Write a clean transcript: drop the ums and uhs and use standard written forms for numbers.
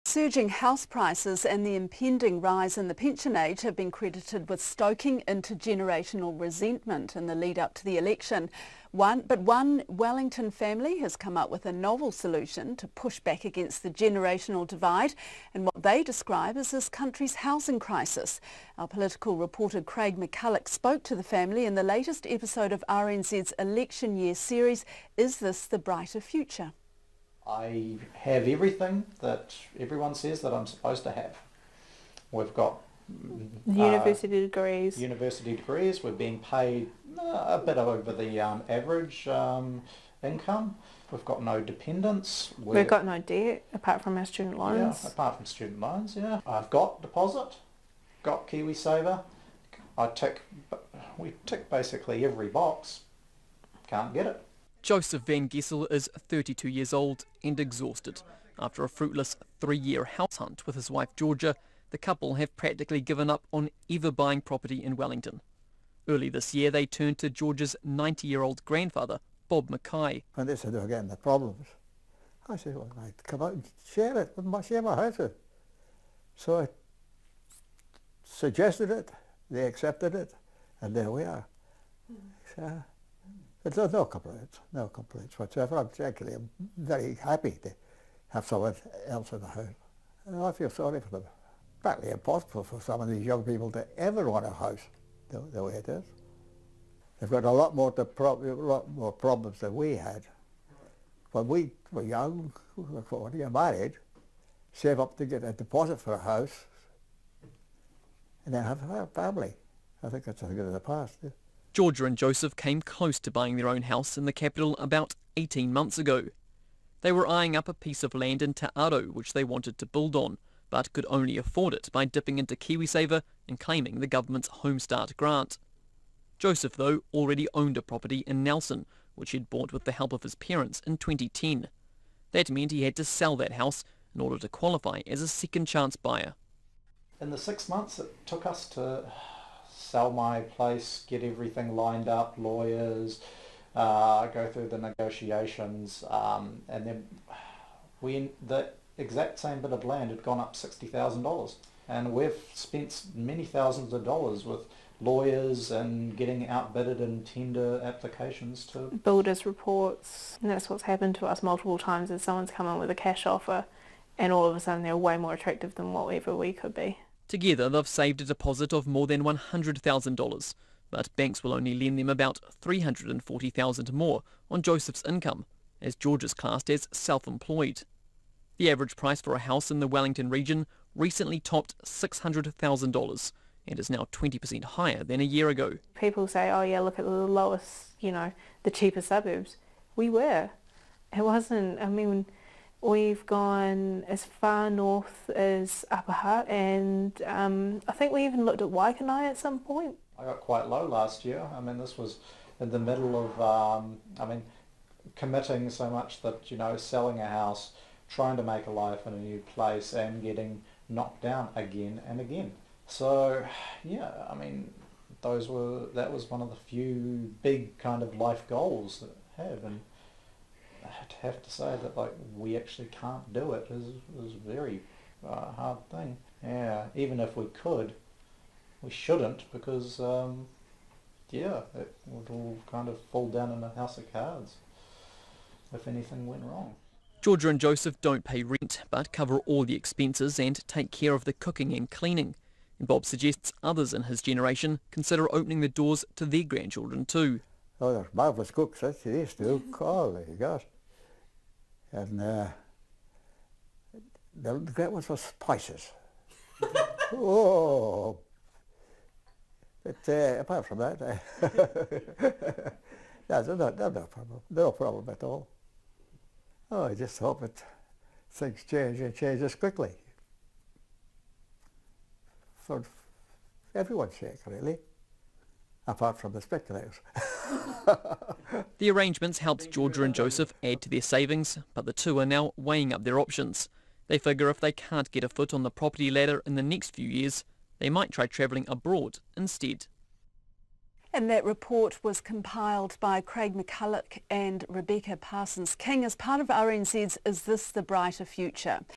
Surging house prices and the impending rise in the pension age have been credited with stoking intergenerational resentment in the lead up to the election. One Wellington family has come up with a novel solution to push back against the generational divide and what they describe as this country's housing crisis. Our political reporter Craig McCulloch spoke to the family in the latest episode of RNZ's election year series, Is This the Brighter Future? I have everything that everyone says that I'm supposed to have. We've got university degrees. We're being paid a bit over the average income. We've got no dependents. We've got no debt apart from our student loans. Yeah, apart from student loans, yeah. I've got deposit, got KiwiSaver. We tick basically every box. Can't get it. Joseph Van Gessel is 32 years old and exhausted. After a fruitless 3-year house hunt with his wife Georgia, the couple have practically given up on ever buying property in Wellington. Early this year they turned to Georgia's 90-year-old grandfather, Bob McCulloch. When they said they were getting the problems, I said, well, I'd come out and share it, share my house with. So I suggested it, they accepted it, and there we are. So, there's no complaints whatsoever. I'm very happy to have someone else in the house. And I feel sorry for them. Practically impossible for some of these young people to ever want a house the way it is. They've got a lot more problems than we had. When we were young, when you get married, save up to get a deposit for a house, and then have a family. I think that's a thing of the past. Yeah. Georgia and Joseph came close to buying their own house in the capital about 18 months ago. They were eyeing up a piece of land in Te Aro which they wanted to build on, but could only afford it by dipping into KiwiSaver and claiming the government's Home Start grant. Joseph, though, already owned a property in Nelson, which he'd bought with the help of his parents in 2010. That meant he had to sell that house in order to qualify as a second chance buyer. In the 6 months it took us to sell my place, get everything lined up, lawyers, go through the negotiations, and then the exact same bit of land had gone up $60,000, and we've spent many thousands of dollars with lawyers and getting outbidded in tender applications to builders reports. And that's what's happened to us multiple times, is someone's come in with a cash offer and all of a sudden they're way more attractive than whatever we could be. Together they've saved a deposit of more than $100,000, but banks will only lend them about $340,000 more on Joseph's income, as George is classed as self-employed. The average price for a house in the Wellington region recently topped $600,000 and is now 20% higher than a year ago. People say, oh yeah, look at the lowest, the cheaper suburbs. We were. It wasn't, we've gone as far north as Upper Hutt, and I think we even looked at Waikanae at some point. I got quite low last year. This was in the middle of, committing so much that, selling a house, trying to make a life in a new place and getting knocked down again and again. So, yeah, that was one of the few big kind of life goals that I have, and to have to say that we actually can't do it is a very hard thing. Yeah, even if we could, we shouldn't, because it would all kind of fall down in a house of cards if anything went wrong. Georgia and Joseph don't pay rent but cover all the expenses and take care of the cooking and cleaning. And Bob suggests others in his generation consider opening the doors to their grandchildren too. Oh, they're marvellous cooks, that's what they used to. Oh, gosh. And the great ones were spices. Oh, but apart from that, no problem at all. Oh, I just hope that things change and change as quickly. For everyone's sake, really, apart from the speculators. The arrangements helped Georgia and Joseph add to their savings, but the two are now weighing up their options. They figure if they can't get a foot on the property ladder in the next few years, they might try travelling abroad instead. And that report was compiled by Craig McCulloch and Rebecca Parsons-King as part of RNZ's Is This the Brighter Future?